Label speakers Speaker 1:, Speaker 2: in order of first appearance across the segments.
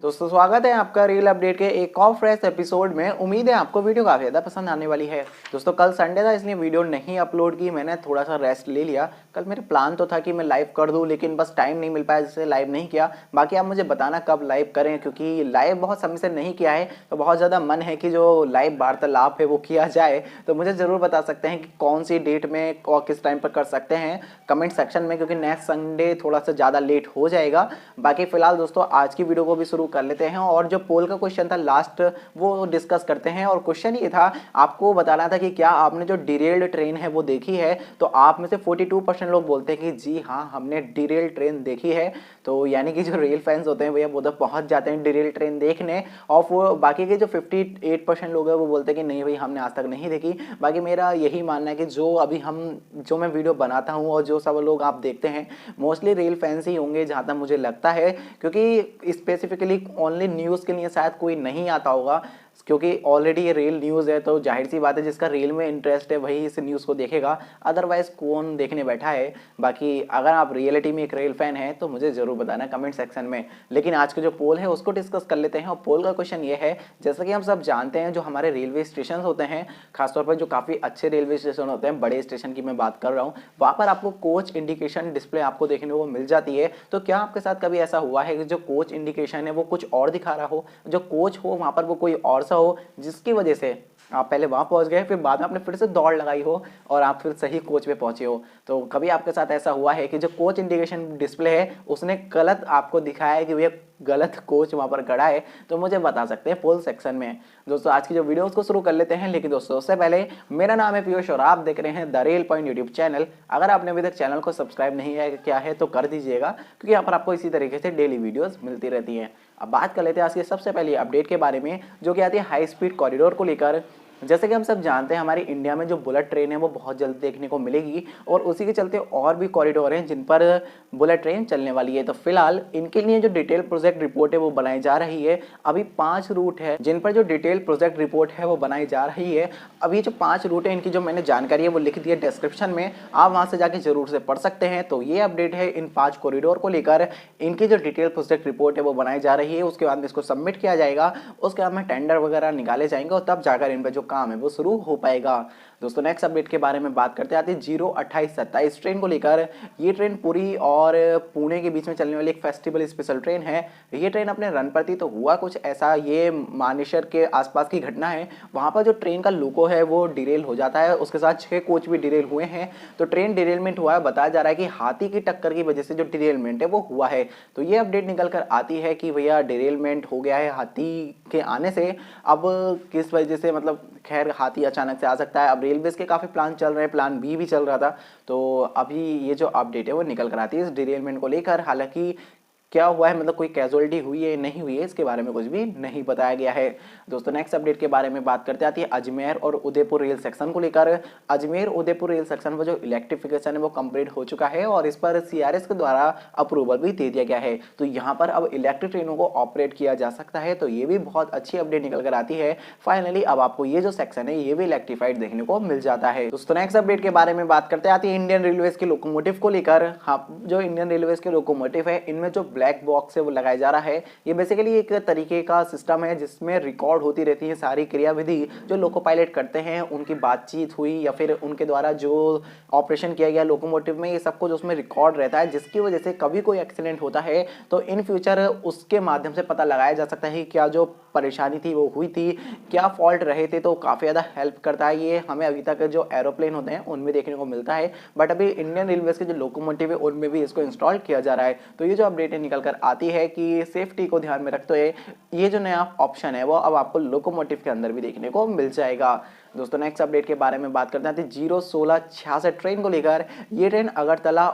Speaker 1: दोस्तों स्वागत है आपका रील अपडेट के एक और फ्रेश एपिसोड में। उम्मीद है आपको वीडियो काफ़ी ज़्यादा पसंद आने वाली है। दोस्तों कल संडे था इसलिए वीडियो नहीं अपलोड की, मैंने थोड़ा सा रेस्ट ले लिया। कल मेरे प्लान तो था कि मैं लाइव कर दूं, लेकिन बस टाइम नहीं मिल पाया जिससे लाइव नहीं किया। बाकी आप मुझे बताना कब लाइव करें, क्योंकि लाइव बहुत समय से नहीं किया है तो बहुत ज़्यादा मन है कि जो लाइव वार्तालाप है वो किया जाए। तो मुझे ज़रूर बता सकते हैं कि कौन सी डेट में और किस टाइम पर कर सकते हैं कमेंट सेक्शन में, क्योंकि नेक्स्ट संडे थोड़ा सा ज़्यादा लेट हो जाएगा। बाकी फिलहाल दोस्तों आज की वीडियो को भी शुरू कर लेते हैं और जो पोल का क्वेश्चन था लास्ट वो डिस्कस करते हैं। और क्वेश्चन ये था, आपको बताना था कि क्या आपने जो डिरेल्ड ट्रेन है वो देखी है। तो आप में से 42% लोग बोलते हैं कि जी हाँ हमने डिरेल्ड ट्रेन देखी है। तो यानी कि जो रेल फैंस होते हैं भैया वो तो पहुंच जाते हैं डिरेल्ड ट्रेन देखने। और वो बाकी के जो 58% लोग हैं वो बोलते हैं कि नहीं भाई हमने आज तक नहीं देखी। बाकी मेरा यही मानना है कि जो मैं वीडियो बनाता हूँ और जो सब लोग आप देखते हैं मोस्टली रेल फैंस ही होंगे जहाँ तक मुझे लगता है, क्योंकि स्पेसिफिकली ओनली न्यूज़ के लिए शायद कोई नहीं आता होगा, क्योंकि ऑलरेडी ये रेल न्यूज़ है। तो जाहिर सी बात है जिसका रेल में इंटरेस्ट है वही इस न्यूज़ को देखेगा, अदरवाइज कौन देखने बैठा है। बाकी अगर आप रियलिटी में एक रेल फैन हैं तो मुझे ज़रूर बताना कमेंट सेक्शन में। लेकिन आज का जो पोल है उसको डिस्कस कर लेते हैं। और पोल का क्वेश्चन ये है, जैसा कि हम सब जानते हैं जो हमारे रेलवे स्टेशन होते हैं, खासतौर पर जो काफ़ी अच्छे रेलवे स्टेशन होते हैं, बड़े स्टेशन की मैं बात कर रहा हूँ, वहाँ पर आपको कोच इंडिकेशन डिस्प्ले आपको देखने को मिल जाती है। तो क्या आपके साथ कभी ऐसा हुआ है कि जो कोच इंडिकेशन है वो कुछ और दिखा रहा हो, जो कोच हो वहाँ पर वो कोई और सा हो, जिसकी वजह से आप पहले वहाँ पहुँच गए फिर बाद में आपने फिर से दौड़ लगाई हो और आप फिर सही कोच पे पहुँचे हो। तो कभी आपके साथ ऐसा हुआ है कि जो कोच इंडिकेशन डिस्प्ले है उसने गलत आपको दिखाया है कि भैया गलत कोच वहाँ पर खड़ा है, तो मुझे बता सकते हैं पोल सेक्शन में। दोस्तों आज की जो वीडियो उसको शुरू कर लेते हैं, लेकिन दोस्तों उससे पहले मेरा नाम है पीयूष और आप देख रहे हैं the rail point YouTube channel. अगर आपने अभी तक चैनल को सब्सक्राइब नहीं किया है तो कर दीजिएगा, क्योंकि यहाँ पर आपको इसी तरीके से डेली वीडियोस मिलती रहती हैं। अब बात कर लेते हैं आज की सबसे पहली अपडेट के बारे में, जो कि आती है हाई स्पीड कॉरिडोर को लेकर। जैसे कि हम सब जानते हैं हमारी इंडिया में जो बुलेट ट्रेन है वो बहुत जल्द देखने को मिलेगी, और उसी के चलते और भी कॉरिडोर हैं जिन पर बुलेट ट्रेन चलने वाली है। तो फिलहाल इनके लिए जो डिटेल प्रोजेक्ट रिपोर्ट है वो बनाई जा रही है। अभी 5 रूट है जिन पर जो डिटेल प्रोजेक्ट रिपोर्ट है वो बनाई जा रही है। अभी जो 5 रूट है इनकी जो मैंने जानकारी है वो लिख दी है डिस्क्रिप्शन में, आप वहाँ से जाके जरूर से पढ़ सकते हैं। तो ये अपडेट है इन 5 कॉरिडोर को लेकर। इनकी जो डिटेल प्रोजेक्ट रिपोर्ट है वो बनाई जा रही है, उसके बाद में इसको सबमिट किया जाएगा, उसके बाद में टेंडर वगैरह निकाले जाएंगे और तब जाकर इन पर जो काम है वो शुरू हो पाएगा। दोस्तों नेक्स्ट अपडेट के बारे में बात करते आते हैं 02827 ट्रेन को लेकर। ये ट्रेन पुरी और पुणे के बीच में चलने वाली एक फेस्टिवल स्पेशल ट्रेन है। ये ट्रेन अपने रन पर थी तो हुआ कुछ ऐसा, ये मानेसर के आसपास की घटना है। वहाँ पर जो ट्रेन का लोको है वो डिरेल हो जाता है, उसके साथ 6 कोच भी डिरेल हुए हैं। तो ट्रेन डिरेलमेंट हुआ है, बताया जा रहा है कि हाथी की टक्कर की वजह से जो डिरेलमेंट है वो हुआ है। तो ये अपडेट निकल कर आती है कि भैया डिरेलमेंट हो गया है हाथी के आने से। अब किस वजह से, मतलब खैर हाथी अचानक से आ सकता है। अब रेलवेज के काफ़ी प्लान चल रहे हैं, प्लान बी भी चल रहा था। तो अभी ये जो अपडेट है वो निकल कर आती है इस डिरेलमेंट को लेकर। हालांकि क्या हुआ है, मतलब कोई कैजुअलिटी हुई है नहीं हुई है, इसके बारे में कुछ भी नहीं बताया गया है। दोस्तों नेक्स्ट अपडेट के बारे में बात करते आती है अजमेर और उदयपुर रेल सेक्शन को लेकर। अजमेर उदयपुर रेल सेक्शन पर जो इलेक्ट्रिफिकेशन है वो कंप्लीट हो चुका है और इस पर सीआरएस के द्वारा अप्रूवल भी दे दिया गया है। तो यहाँ पर अब इलेक्ट्रिक ट्रेनों को ऑपरेट किया जा सकता है। तो ये भी बहुत अच्छी अपडेट निकल कर आती है। फाइनली अब आपको ये जो सेक्शन है ये भी इलेक्ट्रीफाइड देखने को मिल जाता है। दोस्तों नेक्स्ट अपडेट के बारे में बात करते आती है इंडियन रेलवेज के लोकोमोटिव को लेकर। हाँ, जो इंडियन रेलवेज के लोकोमोटिव है इनमें जो ब्लैक बॉक्स है वो लगाया जा रहा है। ये बेसिकली एक तरीके का सिस्टम है जिसमें रिकॉर्ड होती रहती है सारी क्रियाविधि जो लोको पायलट करते हैं, उनकी बातचीत हुई या फिर उनके द्वारा जो ऑपरेशन किया गया लोकोमोटिव में, ये सब कुछ उसमें रिकॉर्ड रहता है, जिसकी वजह से कभी कोई एक्सीडेंट होता है तो इन फ्यूचर उसके माध्यम से पता लगाया जा सकता है क्या जो परेशानी थी वो हुई थी, क्या फॉल्ट रहे थे। तो काफ़ी ज़्यादा हेल्प करता है ये हमें। अभी तक जो एरोप्लेन होते हैं उनमें देखने को मिलता है, बट अभी इंडियन रेलवेज के जो लोकोमोटिव है उनमें भी इसको इंस्टॉल किया जा रहा है। तो ये जो अपडेट निकल कर आती है कि सेफ्टी को ध्यान में रखते हुए ये जो नया ऑप्शन है वो अब आपको लोकोमोटिव के अंदर भी देखने को मिल जाएगा। दोस्तों नेक्स्ट अपडेट के बारे में बात करते हैं 01666 ट्रेन को लेकर। ये ट्रेन अगरतला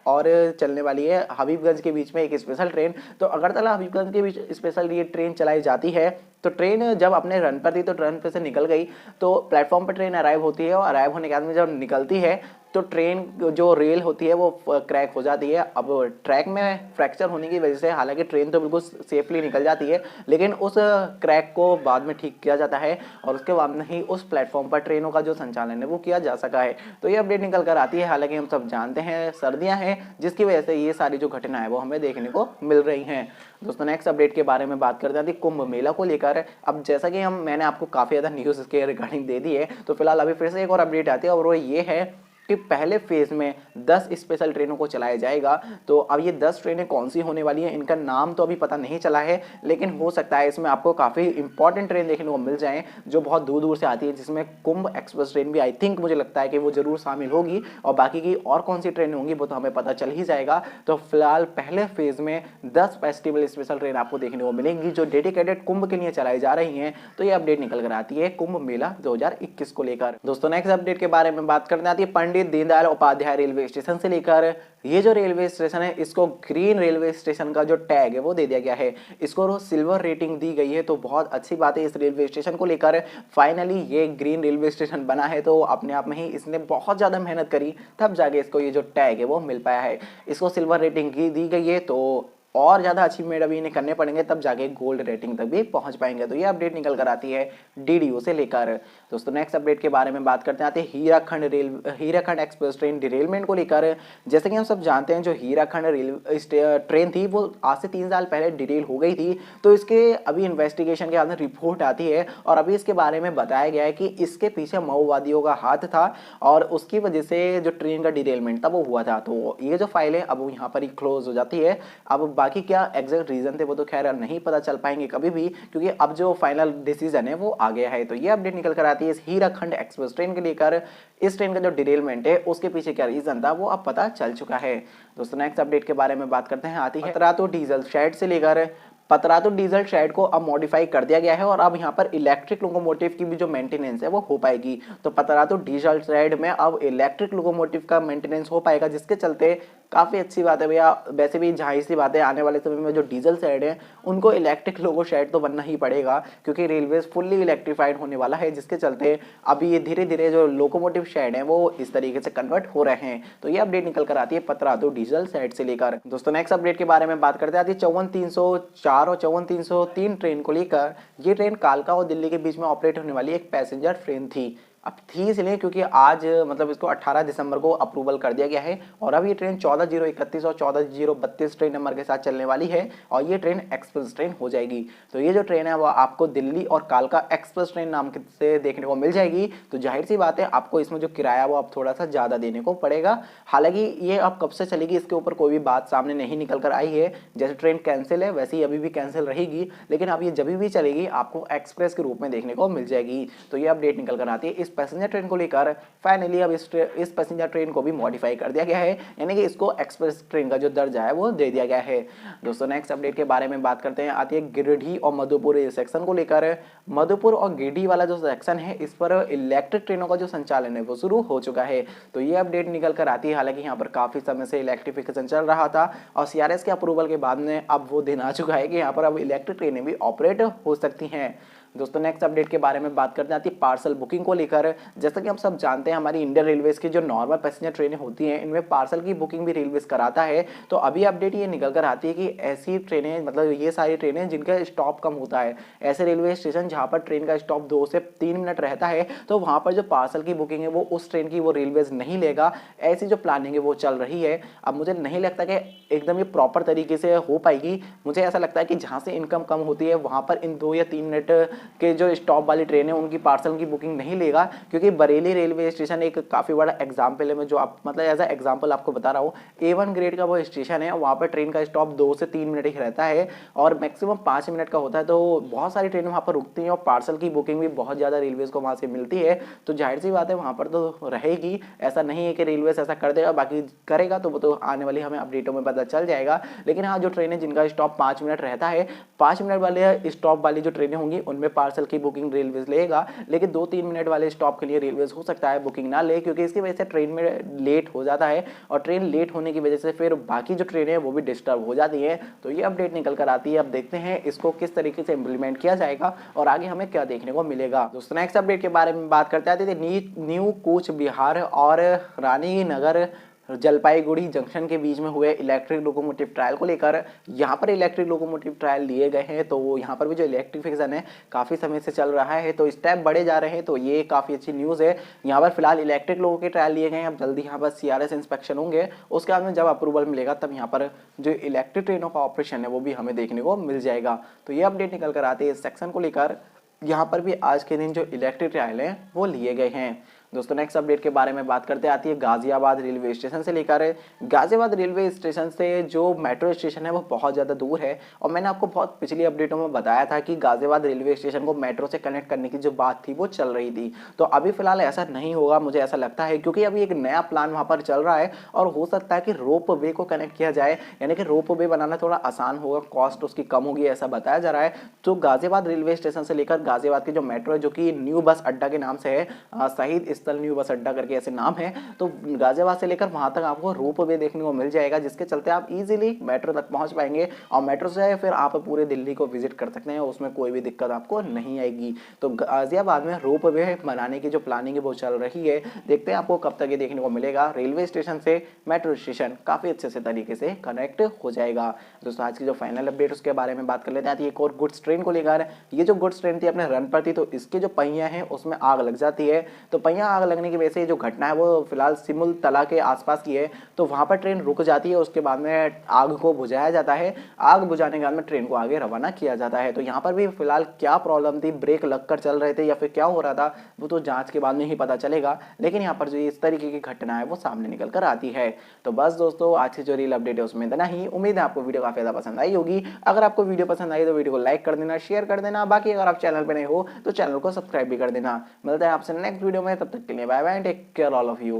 Speaker 1: और चलने वाली है हबीबगंज के बीच में एक स्पेशल ट्रेन। तो अगरतला हबीबगंज के बीच स्पेशल ये ट्रेन चलाई जाती है। तो ट्रेन जब अपने रन पर थी तो रन पे से निकल गई, तो प्लेटफॉर्म पर ट्रेन अराइव होती है और अराइव होने के बाद में जब निकलती है तो ट्रेन जो रेल होती है वो क्रैक हो जाती है। अब ट्रैक में फ्रैक्चर होने की वजह से हालांकि ट्रेन तो बिल्कुल सेफली निकल जाती है, लेकिन उस क्रैक को बाद में ठीक किया जाता है और उसके बाद में ही उस प्लेटफॉर्म पर ट्रेनों का जो संचालन है वो किया जा सका है। तो ये अपडेट निकल कर आती है। हालांकि हम सब जानते हैं सर्दियां हैं जिसकी वजह से ये सारी जो घटना है वो हमें देखने को मिल रही हैं। दोस्तों नेक्स्ट अपडेट के बारे में बात करते हैं कुंभ मेला को लेकर। अब जैसा कि मैंने आपको काफ़ी ज़्यादा न्यूज़ इसके रिगार्डिंग दे दी है, तो फिलहाल अभी फिर से एक और अपडेट आती है और वो ये है कि पहले फेज में 10 स्पेशल ट्रेनों को चलाया जाएगा। तो अब ये 10 ट्रेनें कौन सी होने वाली हैं इनका नाम तो अभी पता नहीं चला है, लेकिन हो सकता है इसमें आपको काफ़ी इंपॉर्टेंट ट्रेन देखने को मिल जाएं जो बहुत दूर दूर से आती है, जिसमें कुंभ एक्सप्रेस ट्रेन भी आई थिंक मुझे लगता है कि वो जरूर शामिल होगी, और बाकी की और कौन सी ट्रेनें होंगी वो तो हमें पता चल ही जाएगा। तो फिलहाल पहले फेज में 10 फेस्टिवल स्पेशल ट्रेन आपको देखने को मिलेंगी जो डेडिकेटेड कुंभ के लिए चलाई जा रही हैं। तो ये अपडेट निकल कर आती है कुंभ मेला 2021 को लेकर। दोस्तों नेक्स्ट अपडेट के बारे में बात करते आती है पंडित दीनदयाल उपाध्याय रेलवे स्टेशन से लेकर। ये जो रेलवे स्टेशन है इसको ग्रीन रेलवे स्टेशन का जो टैग है वो दे दिया गया है, इसको सिल्वर रेटिंग दी गई है। तो बहुत अच्छी बात है इस रेलवे स्टेशन को लेकर। फाइनली ये ग्रीन रेलवे स्टेशन बना है, तो अपने आप में ही इसने बहुत ज़्यादा मेहनत करी तब जाके इसको ये जो टैग है वो मिल पाया है। इसको सिल्वर रेटिंग दी गई है, तो और ज़्यादा अचीवमेंट अभी इन्हें करने पड़ेंगे तब जाके गोल्ड रेटिंग तक भी पहुंच पाएंगे। तो ये अपडेट निकल कर आती है डीडीओ से लेकर। दोस्तों नेक्स्ट अपडेट के बारे में बात करते हैं हीराखंड एक्सप्रेस ट्रेन डिरेलमेंट को लेकर। जैसे कि हम सब जानते हैं जो हीराखंड ट्रेन थी वो आज से 3 साल पहले डिटेल हो गई थी। तो इसके अभी इन्वेस्टिगेशन के अंदर रिपोर्ट आती है और अभी इसके बारे में बताया गया है कि इसके पीछे माओवादियों का हाथ था और उसकी वजह से जो ट्रेन का डिरेलमेंट था वो हुआ था। तो ये जो फाइल है अब यहाँ पर ही क्लोज हो जाती है। अब बाकी क्या एग्जैक्ट रीजन थे वो तो खैर नहीं पता चल पाएंगे कभी भी, क्योंकि अब जो फाइनल डिसीजन है वो आ गया है। तो ये अपडेट निकल कर आती है इस हीराखंड एक्सप्रेस ट्रेन के लेकर। इस ट्रेन का जो डिरेलमेंट है उसके पीछे क्या रीजन था वो अब पता चल चुका है। दोस्तों नेक्स्ट अपडेट के बारे में बात करते हैं आती है पतरातू डीजल शेड से लेकर। पतरातू डीजल शेड को अब मॉडिफाई कर दिया गया है और अब यहाँ पर इलेक्ट्रिक लोकोमोटिव की भी जो मेंटेनेंस है वो हो पाएगी। तो पतरातू डीजल शेड में अब इलेक्ट्रिक लोकोमोटिव का मेंटेनेंस हो पाएगा, जिसके चलते काफ़ी अच्छी बात है भैया। वैसे भी जाहिर सी बात है आने वाले समय में जो डीजल शेड है उनको इलेक्ट्रिक लोको शेड तो बनना ही पड़ेगा, क्योंकि रेलवेज फुल्ली इलेक्ट्रीफाइड होने वाला है, जिसके चलते अभी ये धीरे धीरे जो लोकोमोटिव शेड है वो इस तरीके से कन्वर्ट हो रहे हैं। तो ये अपडेट निकल कर आती है पतरातू डीजल शेड से लेकर। दोस्तों नेक्स्ट अपडेट के बारे में बात करते हैं आती है 54-304 और 54-303 ट्रेन को लेकर। ये ट्रेन कालका और दिल्ली के बीच में ऑपरेट होने वाली एक पैसेंजर ट्रेन थी। अब थी इसलिए क्योंकि आज मतलब इसको 18 दिसंबर को अप्रूवल कर दिया गया है और अब ये ट्रेन 14-031 और 14-032 ट्रेन नंबर के साथ चलने वाली है और ये ट्रेन एक्सप्रेस ट्रेन हो जाएगी। तो ये जो ट्रेन है वो आपको दिल्ली और कालका एक्सप्रेस ट्रेन नाम से देखने को मिल जाएगी। तो जाहिर सी बात है आपको इसमें जो किराया वो अब थोड़ा सा ज़्यादा देने को पड़ेगा। हालांकि ये अब कब से चलेगी इसके ऊपर कोई भी बात सामने नहीं निकल कर आई है। जैसे ट्रेन कैंसिल है वैसे ही अभी भी कैंसिल रहेगी, लेकिन अब ये जब भी चलेगी आपको एक्सप्रेस के रूप में देखने को मिल जाएगी। तो ये अपडेट निकल कर आती है पैसेंजर ट्रेन को लेकर। फाइनली अब इस पैसेंजर ट्रेन को भी मॉडिफाई कर दिया गया है, यानी कि इसको एक्सप्रेस ट्रेन का जो दर्जा है वो दे दिया गया है। दोस्तों नेक्स्ट अपडेट के बारे में बात करते हैं आती है गिरिडीह और मधुपुर सेक्शन को लेकर। मधुपुर और गिरिडीह वाला जो सेक्शन है इस पर इलेक्ट्रिक ट्रेनों का जो संचालन है वो शुरू हो चुका है। तो ये अपडेट निकल कर आती है। हालांकि यहाँ पर काफी समय से इलेक्ट्रिफिकेशन चल रहा था और सीआरएस के अप्रूवल के बाद में अब वो दिन आ चुका है कि यहाँ पर अब इलेक्ट्रिक ट्रेनें भी ऑपरेट हो सकती हैं। दोस्तों नेक्स्ट अपडेट के बारे में बात करते हैं आती है पार्सल बुकिंग को लेकर। जैसा कि हम सब जानते हैं हमारी इंडियन रेलवेज की जो नॉर्मल पैसेंजर ट्रेनें होती हैं इनमें पार्सल की बुकिंग भी रेलवेज कराता है। तो अभी अपडेट ये निकल कर आती है कि ऐसी ट्रेनें मतलब ये सारी ट्रेनें जिनका स्टॉप कम होता है, ऐसे रेलवे स्टेशन जहाँ पर ट्रेन का स्टॉप 2 से 3 मिनट रहता है, तो वहाँ पर जो पार्सल की बुकिंग है वो उस ट्रेन की वो रेलवेज नहीं लेगा। ऐसी जो प्लानिंग है वो चल रही है। अब मुझे नहीं लगता कि एकदम ये प्रॉपर तरीके से हो पाएगी। मुझे ऐसा लगता है कि जहाँ से इनकम कम होती है वहाँ पर इन 2 या 3 मिनट के जो स्टॉप वाली ट्रेन है उनकी पार्सल की बुकिंग नहीं लेगा, क्योंकि बरेली रेलवे स्टेशन एक काफ़ी बड़ा एग्जाम्पल है। मैं जो आप मतलब एज अ एग्जाम्पल आपको बता रहा हूँ, A1 ग्रेड का वो स्टेशन है, वहाँ पर ट्रेन का स्टॉप 2 से 3 मिनट ही रहता है और मैक्सिमम 5 मिनट का होता है। तो बहुत सारी ट्रेनें वहाँ पर रुकती हैं और पार्सल की बुकिंग भी बहुत ज़्यादा रेलवेज को वहाँ से मिलती है। तो जाहिर सी बात है वहाँ पर तो रहेगी। ऐसा नहीं है कि रेलवेज ऐसा कर देगा, बाकी करेगा तो वो तो आने वाली हमें अपडेटों में पता चल जाएगा। लेकिन हाँ जो ट्रेनें जिनका स्टॉप 5 मिनट रहता है, 5 मिनट वाले स्टॉप वाली जो ट्रेनें होंगी उनमें पार्सल की बुकिंग रेलवेज लेगा, लेकिन 2-3 मिनट वाले स्टॉप के लिए रेलवेज हो सकता है बुकिंग ना ले, क्योंकि इसकी वजह से ट्रेन में लेट हो जाता है और ट्रेन लेट होने की वजह से फिर बाकी जो ट्रेनें हैं वो भी डिस्टर्ब हो जाती है। तो ये अपडेट निकल कर आती है। अब देखते हैं इसको किस तरीके से इंप्लीमेंट किया जाएगा और आगे हमें क्या देखने को मिलेगा। दोस्तों नेक्स्ट अपडेट के बारे में बात करते हैं। न्यू कूच बिहार और रानी नगर जलपाईगुड़ी जंक्शन के बीच में हुए इलेक्ट्रिक लोकोमोटिव ट्रायल को लेकर यहाँ पर इलेक्ट्रिक लोकोमोटिव ट्रायल लिए गए हैं। तो यहाँ पर भी जो इलेक्ट्रिफिकेशन है काफ़ी समय से चल रहा है, तो स्टेप बढ़े जा रहे हैं, तो ये काफ़ी अच्छी न्यूज़ है। यहाँ पर फिलहाल इलेक्ट्रिक लोगों के ट्रायल लिए गए हैं। अब जल्दी यहाँ पर CRS इंस्पेक्शन होंगे, उसके बाद में जब अप्रूवल मिलेगा तब यहाँ पर जो इलेक्ट्रिक ट्रेनों का ऑपरेशन है वो भी हमें देखने को मिल जाएगा। तो ये अपडेट निकल कर आती है इस सेक्शन को लेकर। यहाँ पर भी आज के दिन जो इलेक्ट्रिक ट्रायल हैं वो लिए गए हैं। दोस्तों नेक्स्ट अपडेट के बारे में बात करते आती है गाजियाबाद रेलवे स्टेशन से लेकर। गाजियाबाद रेलवे स्टेशन से जो मेट्रो स्टेशन है वो बहुत ज़्यादा दूर है और मैंने आपको बहुत पिछली अपडेटों में बताया था कि गाजियाबाद रेलवे स्टेशन को मेट्रो से कनेक्ट करने की जो बात थी वो चल रही थी। तो अभी फिलहाल ऐसा नहीं होगा, मुझे ऐसा लगता है, क्योंकि अभी एक नया प्लान वहाँ पर चल रहा है और हो सकता है कि रोप वे को कनेक्ट किया जाए, यानी कि रोप वे बनाना थोड़ा आसान होगा, कॉस्ट उसकी कम होगी, ऐसा बताया जा रहा है। तो गाजियाबाद रेलवे स्टेशन से लेकर गाजियाबाद की जो मेट्रो है, जो कि न्यू बस अड्डा के नाम से है, शहीद स्थल न्यू बस अड्डा करके ऐसे नाम है, तो गाजियाबाद से लेकर वहां तक आपको रोप वे देखने को मिल जाएगा, जिसके चलते आप इजीली मेट्रो तक पहुंच पाएंगे और मेट्रो से फिर आप पूरे दिल्ली को विजिट कर सकते हैं, उसमें कोई भी दिक्कत आपको नहीं आएगी। तो गाजियाबाद में रोप वे बनाने की जो प्लानिंग है वो चल रही है, देखते हैं आपको कब तक ये देखने को मिलेगा। रेलवे स्टेशन से मेट्रो स्टेशन काफी अच्छे से तरीके से कनेक्ट हो जाएगा। दोस्तों आज की जो फाइनल अपडेट उसके बारे में बात कर लेते हैं। एक और गुड्स ट्रेन को लेकर, ये जो गुड्स ट्रेन थी अपने रन पर थी, तो इसके जो पहिया हैं उसमें आग लग जाती है। तो पहिया आग लगने की वजह से जो घटना है वो फिलहाल सिमुल तला के आसपास की है, तो वहां पर ट्रेन रुक जाती है, उसके बाद में आग को बुझाया जाता है, आग बुझाने के बाद में ट्रेन को आगे रवाना किया जाता है। तो यहाँ पर भी फिलहाल क्या प्रॉब्लम थी, ब्रेक लगकर चल रहे थे या फिर क्या हो रहा था, वो तो जांच के बाद में ही पता चलेगा, लेकिन यहाँ पर जो इस तरीके की घटना है वो सामने निकल कर आती है। तो बस दोस्तों आज की जो रील अपडेट है उसमें इतना ही। उम्मीद है आपको वीडियो काफी ज्यादा पसंद आई होगी। अगर आपको वीडियो पसंद आई तो वीडियो को लाइक कर देना, शेयर कर देना, बाकी अगर आप चैनल पर नए हो तो चैनल को सब्सक्राइब भी कर देना। मिलते हैं आपसे नेक्स्ट वीडियो में, तब तक के लिए bye bye, take care all of you.